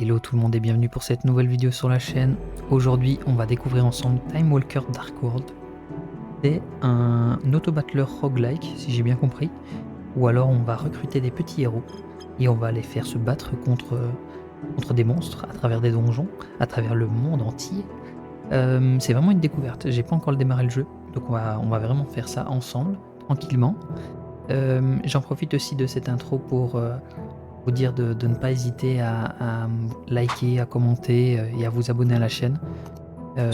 Hello tout le monde et bienvenue pour cette nouvelle vidéo sur la chaîne. Aujourd'hui on va découvrir ensemble Time Walker Dark World. C'est un auto-battler roguelike si j'ai bien compris. Ou alors on va recruter des petits héros et on va les faire se battre contre des monstres à travers des donjons, à travers le monde entier. C'est vraiment une découverte, j'ai pas encore démarré le jeu, donc on va vraiment faire ça ensemble, tranquillement. J'en profite aussi de cette intro pour vous dire de ne pas hésiter à liker, à commenter et à vous abonner à la chaîne.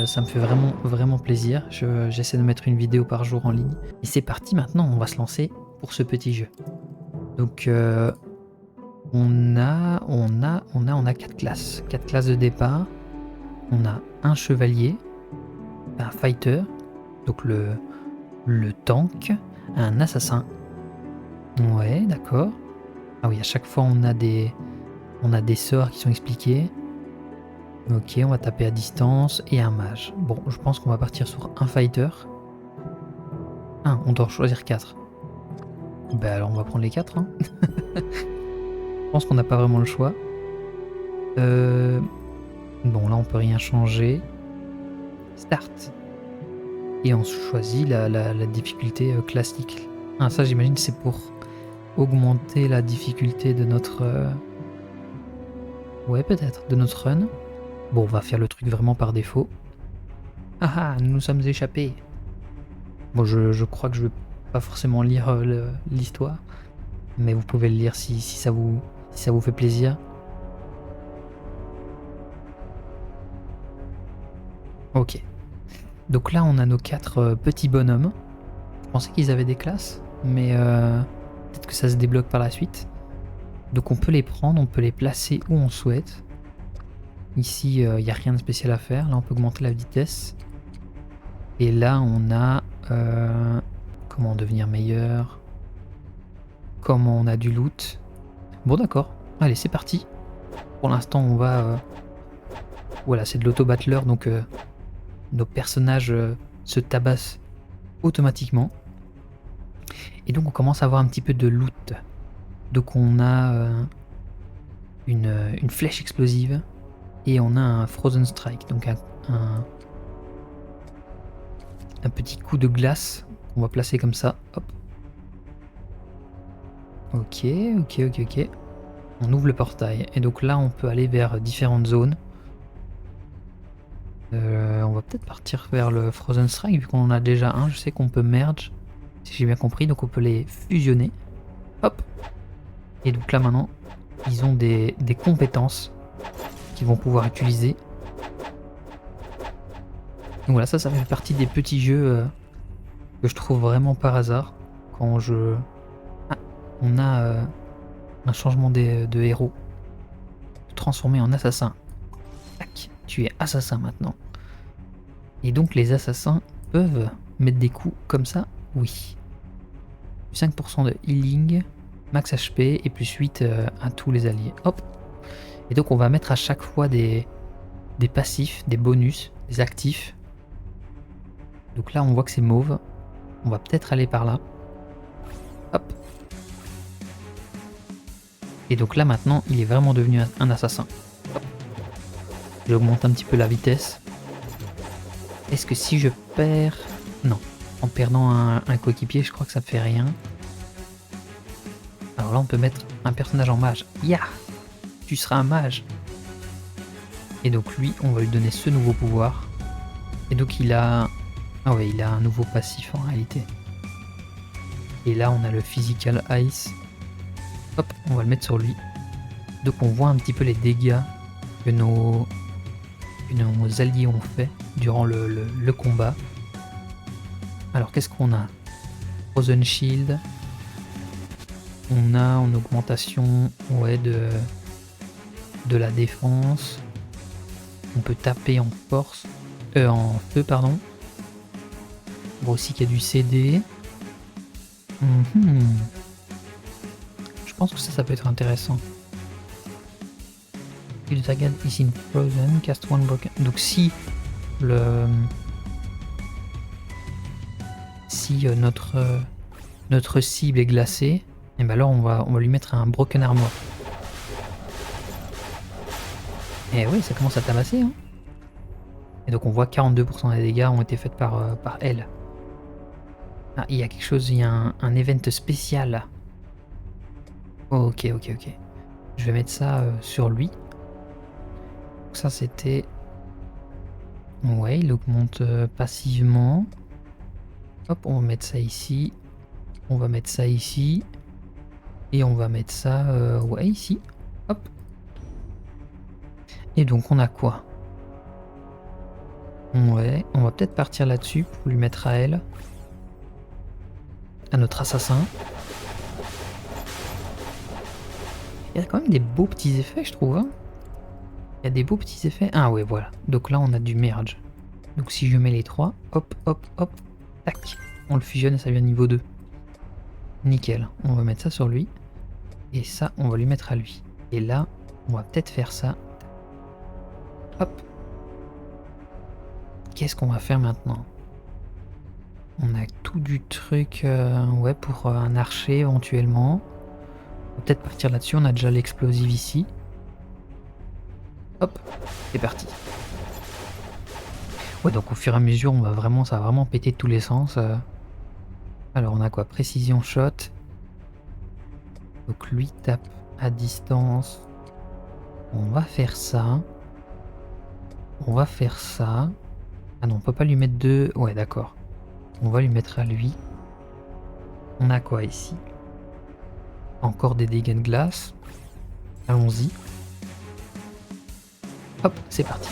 Ça me fait vraiment plaisir. J'essaie de mettre une vidéo par jour en ligne. Et c'est parti maintenant, on va se lancer pour ce petit jeu. Donc on a 4 classes. 4 classes de départ. On a un chevalier, un fighter, donc le tank, un assassin. Ouais, d'accord. Ah oui, à chaque fois on a des sorts qui sont expliqués. Ok, on va taper à distance et un mage. Bon, je pense qu'on va partir sur un fighter. On doit en choisir 4. Bah alors on va prendre les 4. Hein. Je pense qu'on n'a pas vraiment le choix. Bon, là on peut rien changer. Start. Et on choisit la difficulté classique. Ah, ça j'imagine c'est pour augmenter la difficulté de notre... Ouais, peut-être, de notre run. Bon, on va faire le truc vraiment par défaut. Ah, nous nous sommes échappés. Bon, je crois que je vais pas forcément lire l'histoire, mais vous pouvez le lire si ça vous fait plaisir. Ok. Donc là, on a nos 4 petits bonhommes. Je pensais qu'ils avaient des classes, mais peut-être que ça se débloque par la suite. Donc on peut les prendre, on peut les placer où on souhaite. Ici, il n'y a rien de spécial à faire. Là, on peut augmenter la vitesse. Et là, on a... comment devenir meilleur. Comment on a du loot. Bon, d'accord. Allez, c'est parti. Pour l'instant, on va... Voilà, c'est de l'auto-battler, donc nos personnages se tabassent automatiquement. Et donc, on commence à avoir un petit peu de loot. Donc, on a une flèche explosive. Et on a un Frozen Strike, donc un petit coup de glace qu'on va placer comme ça. Hop. Ok. On ouvre le portail. Et donc là, on peut aller vers différentes zones. On va peut-être partir vers le Frozen Strike, vu qu'on en a déjà un. Je sais qu'on peut merge, si j'ai bien compris. Donc on peut les fusionner. Hop. Et donc là, maintenant, ils ont des compétences qu'ils vont pouvoir utiliser. Donc voilà, ça fait partie des petits jeux que je trouve vraiment par hasard. Quand je... Ah, on a un changement de héros. Transformé en assassin. Tac, tu es assassin maintenant. Et donc les assassins peuvent mettre des coups comme ça, oui. 5% de healing, max HP et plus 8 à tous les alliés. Hop. Et donc on va mettre à chaque fois des passifs, des bonus, des actifs. Donc là on voit que c'est mauve. On va peut-être aller par là. Hop. Et donc là maintenant il est vraiment devenu un assassin. Hop. J'augmente un petit peu la vitesse. Est-ce que si je perds... Non. En perdant un coéquipier je crois que ça fait rien. Alors là on peut mettre un personnage en mage. Ya! Tu seras un mage. Et donc lui, on va lui donner ce nouveau pouvoir. Et donc il a... Ah ouais, il a un nouveau passif en réalité. Et là, on a le Physical Ice. Hop, on va le mettre sur lui. Donc on voit un petit peu les dégâts que nos alliés ont fait durant le combat. Alors qu'est-ce qu'on a? Frozen Shield. On a en augmentation de la défense. On peut taper en force. En feu, pardon. On voit aussi qu'il y a du CD. Je pense que ça peut être intéressant. If the target is in frozen, cast one broken. Donc si notre cible est glacée, et ben alors on va lui mettre un broken armor. Et oui, ça commence à tabasser. Hein. Et donc on voit 42% des dégâts ont été faits par elle. Ah, il y a quelque chose, il y a un event spécial. Ok, ok, ok. Je vais mettre ça sur lui. Donc ça c'était... Ouais, il augmente passivement. Hop, on va mettre ça ici. On va mettre ça ici. Et on va mettre ça ouais, ici. Hop. Et donc on a quoi? Ouais, on va peut-être partir là-dessus pour lui mettre à elle. À notre assassin. Il y a quand même des beaux petits effets, je trouve. Hein. Il y a des beaux petits effets. Ah ouais, voilà. Donc là, on a du merge. Donc si je mets les trois, hop, hop, hop, tac. On le fusionne et ça devient niveau 2. Nickel. On va mettre ça sur lui. Et ça, on va lui mettre à lui. Et là, on va peut-être faire ça. Hop. Qu'est-ce qu'on va faire maintenant? On a tout du truc ouais, pour un archer éventuellement. On va peut-être partir là-dessus. On a déjà l'explosive ici. Hop, c'est parti. Ouais, donc au fur et à mesure, ça va vraiment péter de tous les sens. Alors on a quoi? Précision shot. Donc lui tape à distance. On va faire ça. On va faire ça. Ah non, on peut pas lui mettre deux. Ouais, d'accord. On va lui mettre à lui. On a quoi ici? Encore des dégâts de glace. Allons-y. Hop, c'est parti.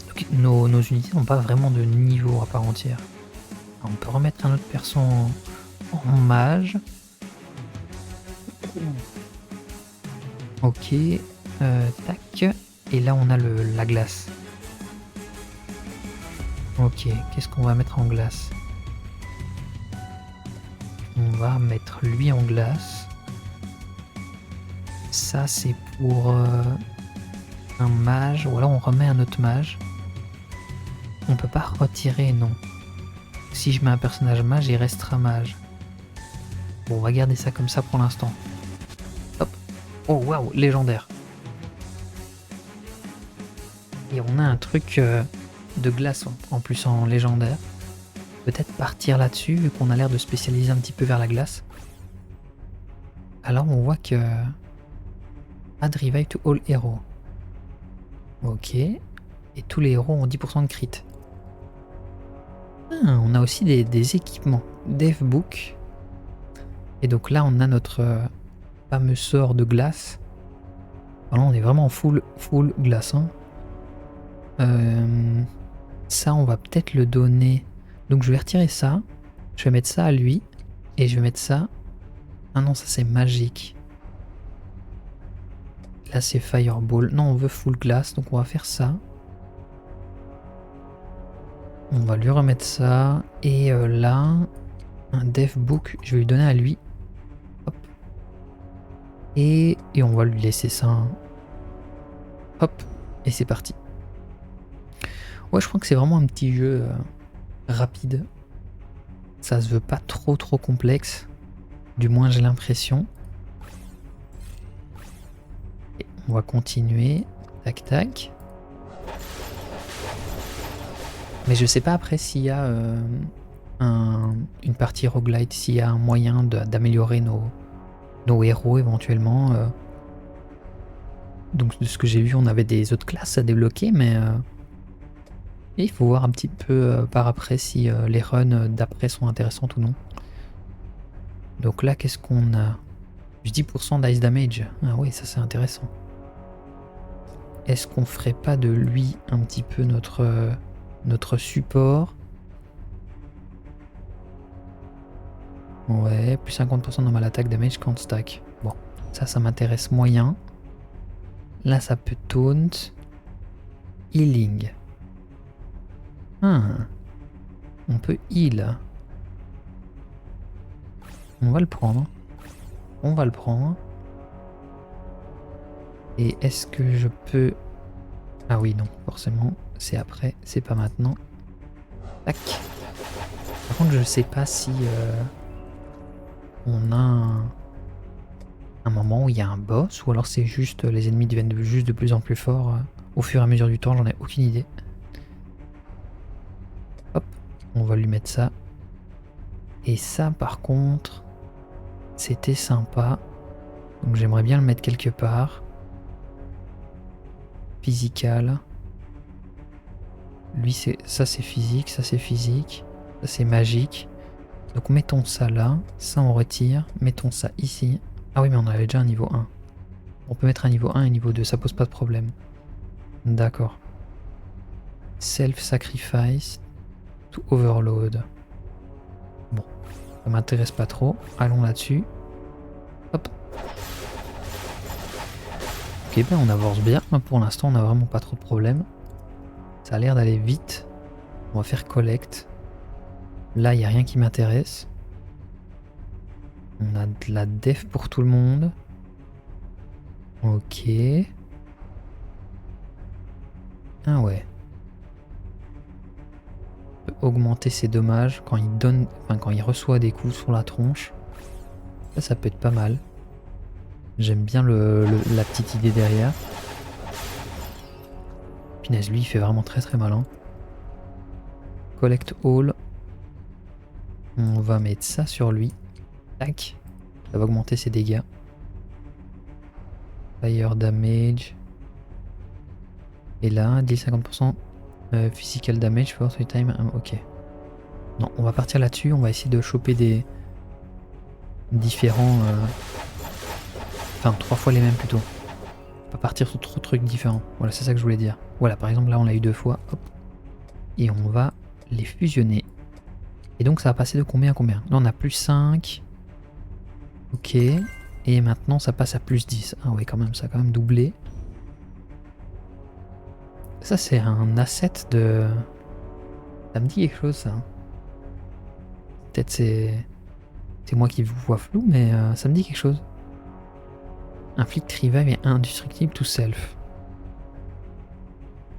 Donc, nos unités n'ont pas vraiment de niveau à part entière. Alors, on peut remettre un autre perso en mage. Ok. Tac. Et là, on a la glace. Ok, qu'est-ce qu'on va mettre en glace? On va mettre lui en glace. Ça, c'est pour un mage. Ou alors on remet un autre mage. On peut pas retirer, non. Si je mets un personnage mage, il restera mage. Bon, on va garder ça comme ça pour l'instant. Hop. Oh, waouh, légendaire. Et on a un truc de glace en plus en légendaire. Peut-être partir là-dessus, vu qu'on a l'air de spécialiser un petit peu vers la glace. Alors on voit que... Add revive to all heroes. Ok. Et tous les héros ont 10% de crit. Ah, on a aussi des équipements. Devbook. Et donc là on a notre fameux sort de glace. Voilà, on est vraiment en full glace. Hein. Ça on va peut-être le donner... Donc je vais retirer ça. Je vais mettre ça à lui. Et je vais mettre ça... Ah non, ça c'est magique. Là c'est Fireball. Non, on veut full glace, donc on va faire ça. On va lui remettre ça. Et là, un Dev Book, je vais lui donner à lui. Hop. Et on va lui laisser ça. Hein. Hop. Et c'est parti. Ouais, je crois que c'est vraiment un petit jeu rapide. Ça se veut pas trop complexe. Du moins j'ai l'impression. On va continuer. Tac tac. Mais je sais pas après s'il y a une partie roguelite, s'il y a un moyen d'améliorer nos héros éventuellement. Donc de ce que j'ai vu, on avait des autres classes à débloquer, mais il faut voir un petit peu par après si les runs d'après sont intéressantes ou non. Donc là, qu'est-ce qu'on a? 10% d'ice damage. Ah oui, ça c'est intéressant. Est-ce qu'on ferait pas de lui un petit peu notre support? Ouais, plus 50% normal attaque damage quand stack. Bon, ça m'intéresse moyen. Là, ça peut taunt. Healing. Ah, on peut heal. On va le prendre. On va le prendre. Et est-ce que je peux... Ah oui, non, forcément, c'est après, c'est pas maintenant. Tac. Par contre, je sais pas si on a un moment où il y a un boss, ou alors c'est juste les ennemis deviennent juste de plus en plus forts au fur et à mesure du temps, j'en ai aucune idée. Hop, on va lui mettre ça. Et ça par contre, c'était sympa. Donc j'aimerais bien le mettre quelque part. Physical. Lui ça c'est physique, ça c'est physique, ça c'est magique. Donc mettons ça là, ça on retire, mettons ça ici. Ah oui mais on avait déjà un niveau 1. On peut mettre un niveau 1 et un niveau 2, ça pose pas de problème. D'accord. Self-sacrifice to overload. Bon, ça m'intéresse pas trop. Allons là-dessus. Hop. Ok, ben on avance bien. Pour l'instant, on n'a vraiment pas trop de problèmes. Ça a l'air d'aller vite. On va faire collect. Là, il n'y a rien qui m'intéresse. On a de la def pour tout le monde. Ok. Ah ouais. On peut augmenter ses dommages quand il donne, enfin quand il reçoit des coups sur la tronche. Ça peut être pas mal. J'aime bien la petite idée derrière. Punaise, lui il fait vraiment très très malin. Collect all. On va mettre ça sur lui. Tac. Ça va augmenter ses dégâts. Fire damage. Et là, deal 50% physical damage for 3 time. Ok. Non, on va partir là-dessus. On va essayer de choper des différents. Enfin, 3 fois les mêmes plutôt. Pas partir sur trop de trucs différents. Voilà, c'est ça que je voulais dire. Voilà, par exemple, là on l'a eu 2 fois. Hop. Et on va les fusionner. Et donc ça va passer de combien à combien? Là on a plus 5. Ok. Et maintenant ça passe à plus 10. Ah oui quand même, ça a quand même doublé. Ça c'est un asset de... Ça me dit quelque chose ça. Peut-être c'est moi qui vous vois flou, mais ça me dit quelque chose. Inflict revive et indestructible to self.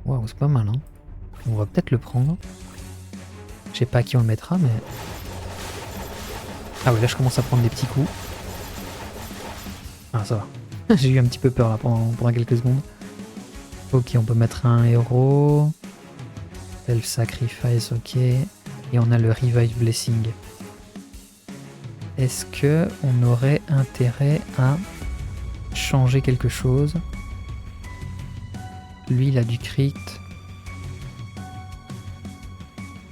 Waouh, c'est pas mal hein. On va peut-être le prendre. Je sais pas à qui on le mettra, mais... Ah ouais, là je commence à prendre des petits coups. Ah ça va. J'ai eu un petit peu peur là pendant quelques secondes. Ok, on peut mettre un héros. Self-sacrifice, ok. Et on a le Revive Blessing. Est-ce que on aurait intérêt à changer quelque chose? Lui, il a du crit.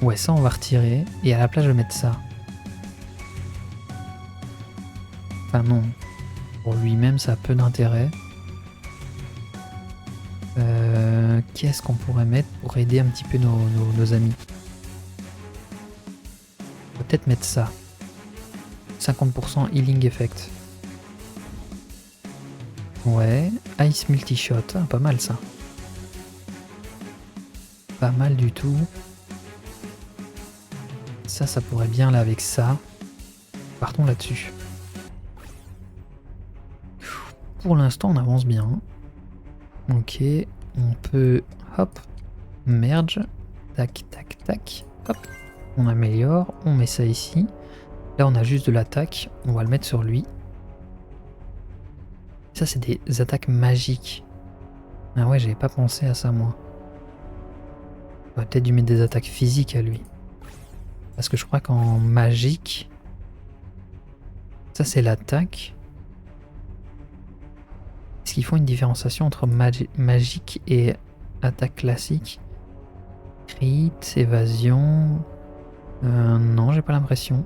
Ouais, ça, on va retirer. Et à la place, je vais mettre ça. Enfin, non. Pour lui-même, ça a peu d'intérêt. Qu'est-ce qu'on pourrait mettre pour aider un petit peu nos amis? On va peut-être mettre ça. 50% healing effect. Ouais. Ice multi-shot. Ah, pas mal ça. Pas mal du tout. Ça pourrait bien là avec ça. Partons là-dessus. Pour l'instant, on avance bien. Ok, on peut, hop, merge, tac, tac, tac, hop, on améliore, on met ça ici. Là, on a juste de l'attaque, on va le mettre sur lui. Ça, c'est des attaques magiques. Ah ouais, j'avais pas pensé à ça, moi. On va peut-être dû mettre des attaques physiques à lui. Parce que je crois qu'en magique, ça, c'est l'attaque. Est-ce qu'ils font une différenciation entre magique et attaque classique? Crit, évasion... non, j'ai pas l'impression.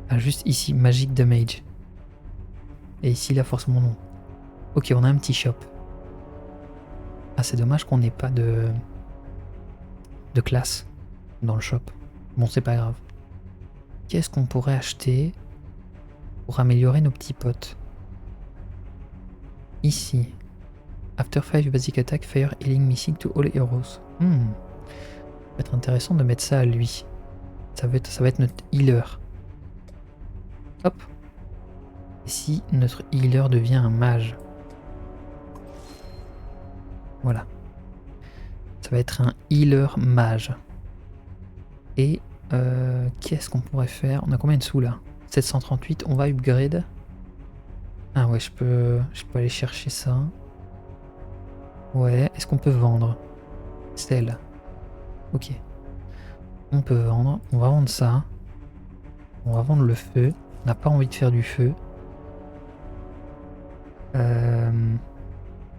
Ah, juste ici, magic damage. Et ici, là, forcément non. Ok, on a un petit shop. Ah, c'est dommage qu'on n'ait pas de classe dans le shop. Bon, c'est pas grave. Qu'est-ce qu'on pourrait acheter pour améliorer nos petits potes? Ici. After 5 basic attack, fire healing missing to all heroes. Ça va être intéressant de mettre ça à lui. Ça va être notre healer. Hop. Et si notre healer devient un mage? Voilà. Ça va être un healer mage. Et qu'est-ce qu'on pourrait faire? On a combien de sous là? 738, on va upgrade. Ah ouais, je peux aller chercher ça. Ouais, est-ce qu'on peut vendre? Celle. Ok. On peut vendre. On va vendre ça. On va vendre le feu. On n'a pas envie de faire du feu.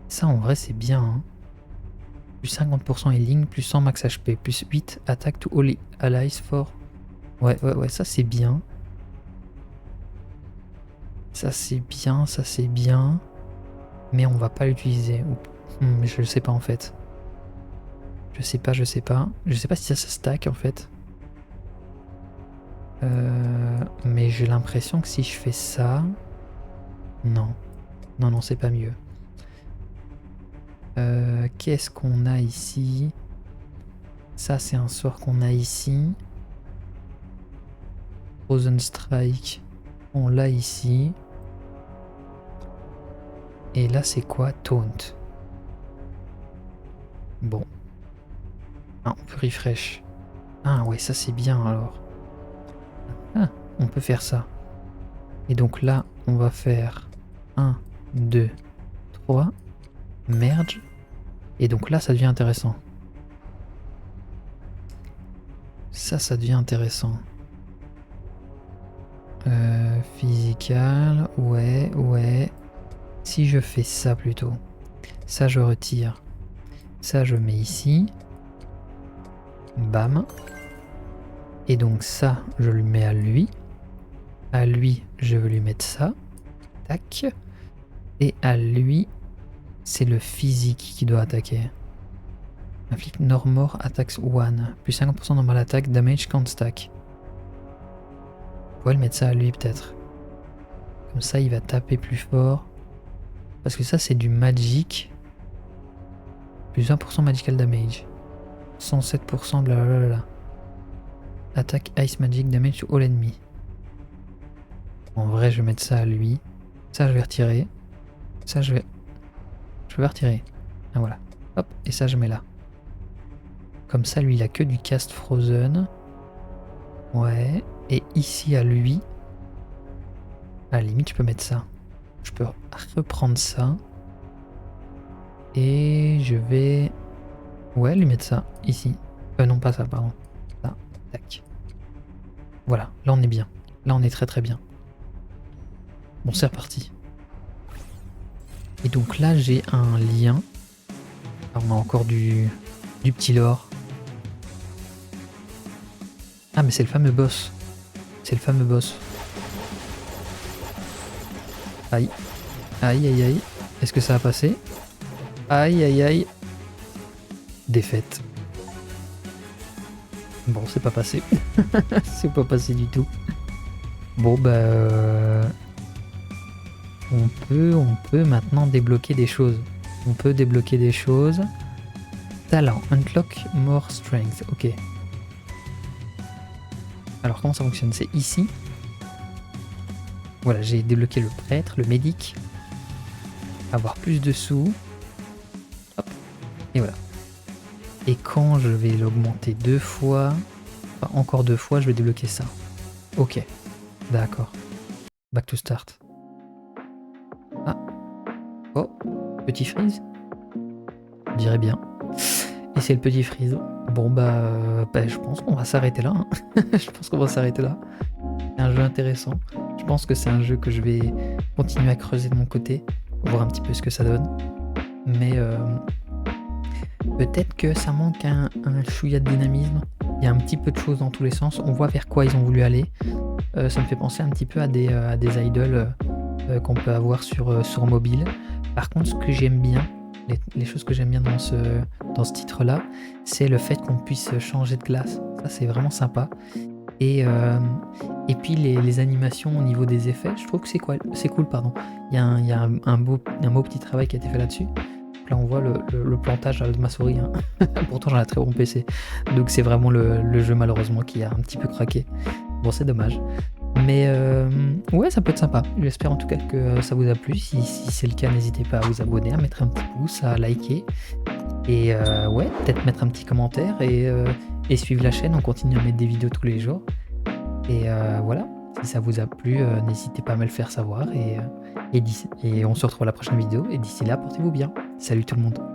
Ça, en vrai, c'est bien. Hein. Plus 50% healing, plus 100 max HP, plus 8 attack to all allies for... Ouais, ça c'est bien. Ça c'est bien, ça c'est bien. Mais on va pas l'utiliser. Je sais pas en fait. Je sais pas. Je sais pas si ça stack en fait. Mais j'ai l'impression que si je fais ça... Non. Non, c'est pas mieux. Qu'est-ce qu'on a ici? Ça, c'est un sort qu'on a ici. Frozen Strike. On l'a ici. Et là, c'est quoi? Taunt. Bon. Ah, on peut refresh. Ah ouais, ça c'est bien alors. Ah, on peut faire ça. Et donc là, on va faire 1, 2, 3. Merge. Et donc là, ça devient intéressant. Ça devient intéressant. Physical, ouais. Si je fais ça plutôt. Ça, je retire. Ça, je mets ici. Bam. Et donc ça, je le mets à lui. À lui, je veux lui mettre ça. Tac. Et à lui, c'est le physique qui doit attaquer. Inflict Normore attacks 1. Plus 50% normal attack, damage can't stack. On pourrait le mettre ça à lui peut-être. Comme ça, il va taper plus fort. Parce que ça, c'est du magic. Plus 20% magical damage. 107% blablabla. Attack ice magic damage to all enemy. En vrai, je vais mettre ça à lui. Ça, je vais retirer. Ça, je vais retirer. Ah, voilà. Hop, et ça, je mets là. Comme ça, lui, il a que du cast frozen. Ouais. Et ici, à lui, à la limite, je peux mettre ça. Je peux reprendre ça. Et je vais... Ouais, lui mettre ça, ici. Non, pas ça, pardon. Ça, tac. Voilà, là, on est bien. Là, on est très très bien. Bon, c'est reparti. Et donc là, j'ai un lien. Alors, on a encore du petit lore. Ah, mais c'est le fameux boss. C'est le fameux boss. Aïe. Aïe. Est-ce que ça a passé? Aïe. Défaite. Bon, c'est pas passé. C'est pas passé du tout. Bon, bah... On peut maintenant débloquer des choses. On peut débloquer des choses. Talent. Unlock more strength. Ok. Alors, comment ça fonctionne? C'est ici. Voilà, j'ai débloqué le prêtre, le médic. Avoir plus de sous. Hop. Et voilà. Et quand je vais l'augmenter 2 fois, enfin encore 2 fois, je vais débloquer ça. Ok. D'accord. Back to start. Ah. Oh. Petit freeze. Je dirais bien. Et c'est le petit freeze. Bon bah je pense qu'on va s'arrêter là. Hein. Je pense qu'on va s'arrêter là. C'est un jeu intéressant. Je pense que c'est un jeu que je vais continuer à creuser de mon côté, voir un petit peu ce que ça donne. Mais peut-être que ça manque un chouïa de dynamisme. Il y a un petit peu de choses dans tous les sens. On voit vers quoi ils ont voulu aller. Ça me fait penser un petit peu à des idols qu'on peut avoir sur mobile. Par contre, ce que j'aime bien, les choses que j'aime bien dans ce titre-là, c'est le fait qu'on puisse changer de classe. Ça, c'est vraiment sympa. Et puis les animations au niveau des effets, je trouve que c'est cool, pardon. Il y a un beau petit travail qui a été fait là-dessus. Là, on voit le plantage de ma souris. Hein. Pourtant, j'ai un très bon PC. Donc, c'est vraiment le jeu, malheureusement, qui a un petit peu craqué. Bon, c'est dommage. Mais ouais, ça peut être sympa. J'espère en tout cas que ça vous a plu. Si c'est le cas, n'hésitez pas à vous abonner, à mettre un petit pouce, à liker. Et ouais, peut-être mettre un petit commentaire et suivre la chaîne. On continue à mettre des vidéos tous les jours. Et voilà. Si ça vous a plu, n'hésitez pas à me le faire savoir et on se retrouve à la prochaine vidéo et d'ici là, portez-vous bien. Salut tout le monde.